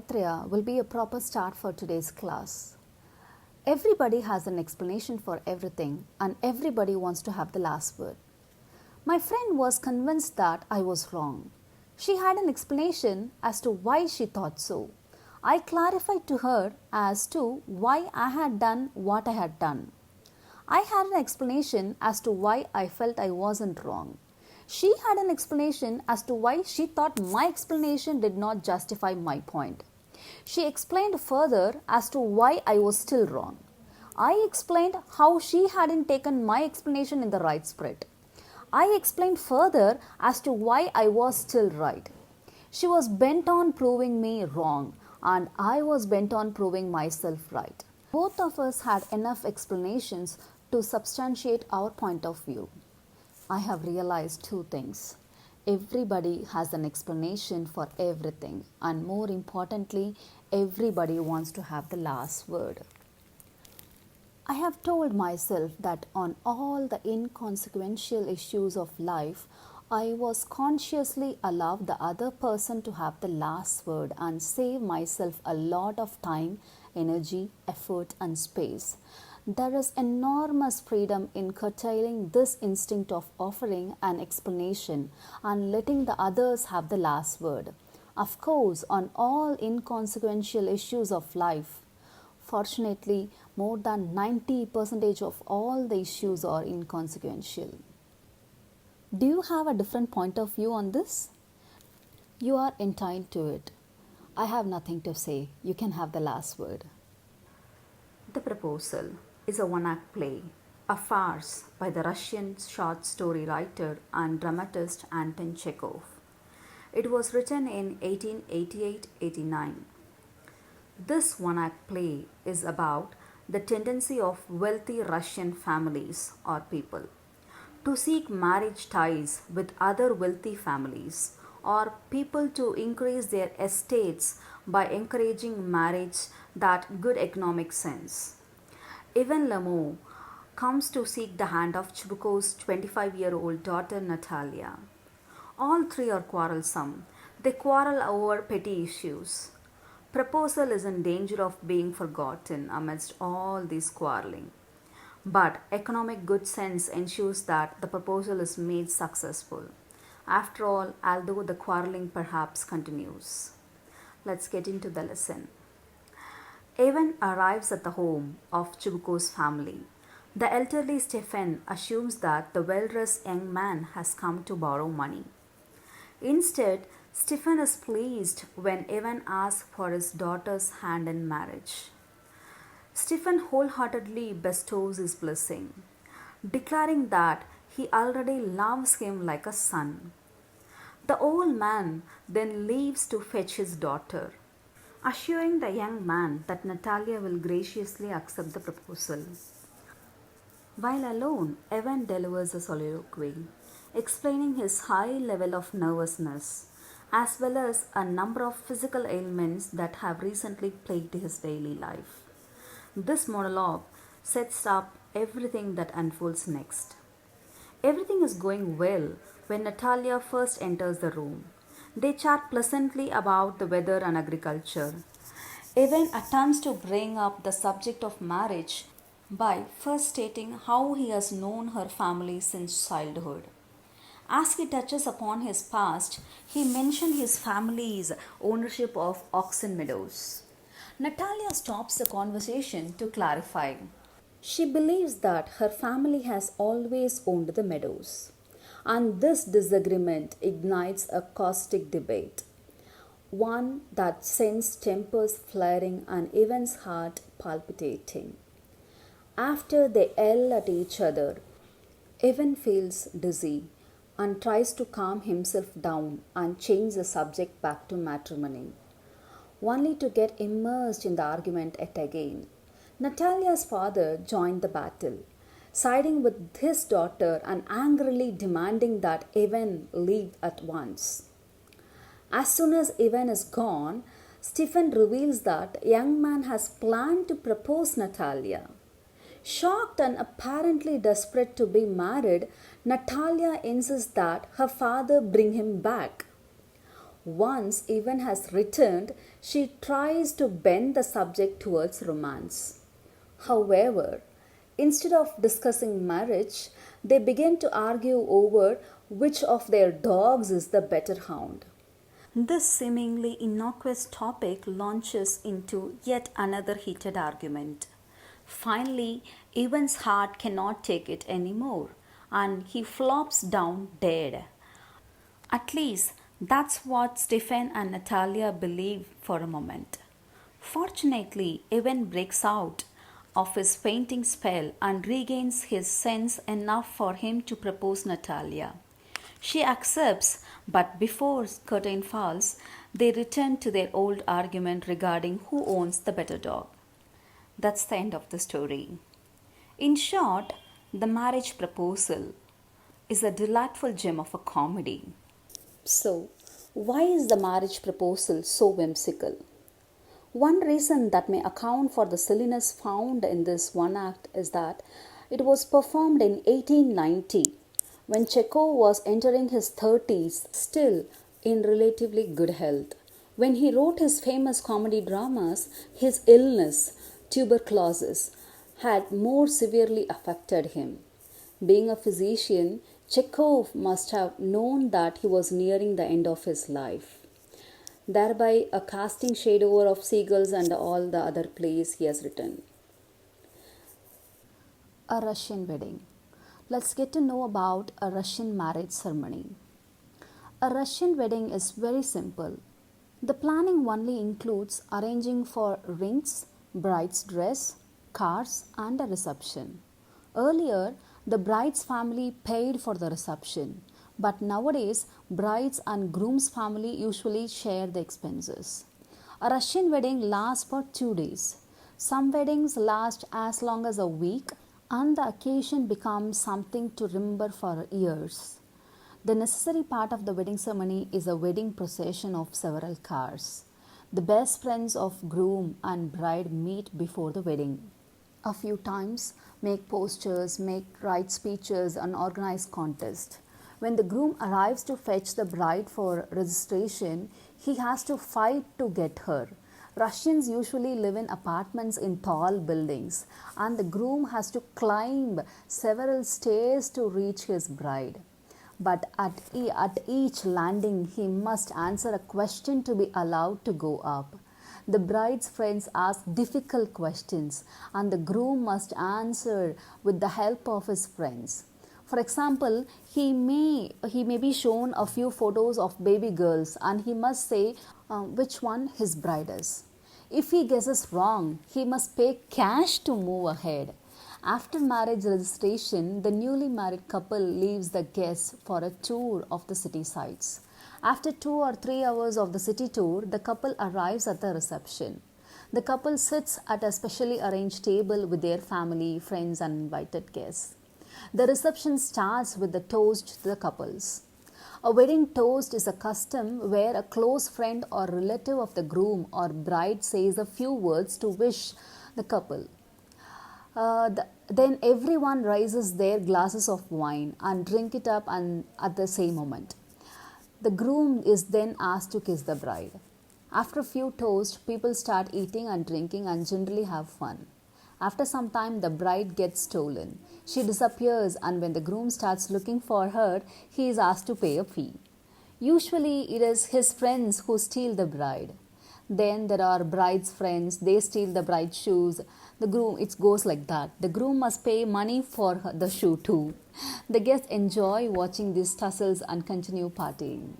Maitreya will be a proper start for today's class. Everybody has an explanation for everything and everybody wants to have the last word. My friend was convinced that I was wrong. She had an explanation as to why she thought so. I clarified to her as to why I had done what I had done. I had an explanation as to why I felt I wasn't wrong. She had an explanation as to why she thought my explanation did not justify my point. She explained further as to why I was still wrong. I explained how she hadn't taken my explanation in the right spirit. I explained further as to why I was still right. She was bent on proving me wrong, and I was bent on proving myself right. Both of us had enough explanations to substantiate our point of view. I have realized two things. Everybody has an explanation for everything, and more importantly, everybody wants to have the last word. I have told myself that on all the inconsequential issues of life, I was consciously allowed the other person to have the last word and save myself a lot of time, energy, effort, and space. There is enormous freedom in curtailing this instinct of offering an explanation and letting the others have the last word. Of course, on all inconsequential issues of life, fortunately, more than 90% of all the issues are inconsequential. Do you have a different point of view on this? You are entitled to it. I have nothing to say. You can have the last word. The Proposal is a one-act play, a farce by the Russian short story writer and dramatist Anton Chekhov. It was written in 1888-89. This one-act play is about the tendency of wealthy Russian families or people to seek marriage ties with other wealthy families or people to increase their estates by encouraging marriage that good economic sense. Ivan Lemo comes to seek the hand of Chibukov's 25-year-old daughter Natalia. All three are quarrelsome. They quarrel over petty issues. Proposal is in danger of being forgotten amidst all this quarreling. But economic good sense ensures that the proposal is made successful. After all, although the quarreling perhaps continues. Let's get into the lesson. Evan arrives at the home of Chibukov's family. The elderly Stefan assumes that the well-dressed young man has come to borrow money. Instead, Stefan is pleased when Evan asks for his daughter's hand in marriage. Stefan wholeheartedly bestows his blessing, declaring that he already loves him like a son. The old man then leaves to fetch his daughter, assuring the young man that Natalia will graciously accept the proposal. While alone, Evan delivers a soliloquy, explaining his high level of nervousness, as well as a number of physical ailments that have recently plagued his daily life. This monologue sets up everything that unfolds next. Everything is going well when Natalia first enters the room. They chat pleasantly about the weather and agriculture. Evan attempts to bring up the subject of marriage by first stating how he has known her family since childhood. As he touches upon his past, he mentions his family's ownership of Oxen Meadows. Natalia stops the conversation to clarify. She believes that her family has always owned the meadows, and this disagreement ignites a caustic debate, one that sends tempers flaring and Evan's heart palpitating. After they yell at each other, Evan feels dizzy and tries to calm himself down and change the subject back to matrimony, only to get immersed in the argument yet again. Natalia's father joined the battle, siding with his daughter and angrily demanding that Evan leave at once. As soon as Evan is gone, Stefan reveals that young man has planned to propose Natalia. Shocked and apparently desperate to be married, Natalia insists that her father bring him back. Once Evan has returned, she tries to bend the subject towards romance. However, instead of discussing marriage, they begin to argue over which of their dogs is the better hound. This seemingly innocuous topic launches into yet another heated argument. Finally, Evan's heart cannot take it anymore and he flops down dead. At least that's what Stefan and Natalia believe for a moment. Fortunately, Evan breaks out of his fainting spell and regains his sense enough for him to propose Natalia. She accepts, but before curtain falls, they return to their old argument regarding who owns the better dog. That's the end of the story. In short, the marriage proposal is a delightful gem of a comedy. So, why is the marriage proposal so whimsical? One reason that may account for the silliness found in this one act is that it was performed in 1890 when Chekhov was entering his 30s, still in relatively good health. When he wrote his famous comedy dramas, his illness, tuberculosis, had more severely affected him. Being a physician, Chekhov must have known that he was nearing the end of his life. Thereby, a casting shade over of seagulls and all the other plays he has written. A Russian wedding. Let's get to know about a Russian marriage ceremony. A Russian wedding is very simple. The planning only includes arranging for rings, bride's dress, cars, and a reception. Earlier, the bride's family paid for the reception, but nowadays, bride's and groom's family usually share the expenses. A Russian wedding lasts for 2 days. Some weddings last as long as a week, and the occasion becomes something to remember for years. The necessary part of the wedding ceremony is a wedding procession of several cars. The best friends of groom and bride meet before the wedding. A few times, make posters, make right speeches, and organize contests. When the groom arrives to fetch the bride for registration, he has to fight to get her. Russians usually live in apartments in tall buildings, and the groom has to climb several stairs to reach his bride. But at each landing, he must answer a question to be allowed to go up. The bride's friends ask difficult questions, and the groom must answer with the help of his friends. For example, he may be shown a few photos of baby girls, and he must say which one his bride is. If he guesses wrong, he must pay cash to move ahead. After marriage registration, the newly married couple leaves the guests for a tour of the city sights. After 2 or 3 hours of the city tour, the couple arrives at the reception. The couple sits at a specially arranged table with their family, friends, and invited guests. The reception starts with the toast to the couples. A wedding toast is a custom where a close friend or relative of the groom or bride says a few words to wish the couple. Then everyone raises their glasses of wine and drink it up at the same moment. The groom is then asked to kiss the bride. After a few toasts, people start eating and drinking and generally have fun. After some time, the bride gets stolen. She disappears, and when the groom starts looking for her, he is asked to pay a fee. Usually, it is his friends who steal the bride. Then there are bride's friends, they steal the bride's shoes. The groom, it goes like that. The groom must pay money for the shoe too. The guests enjoy watching these tussles and continue partying.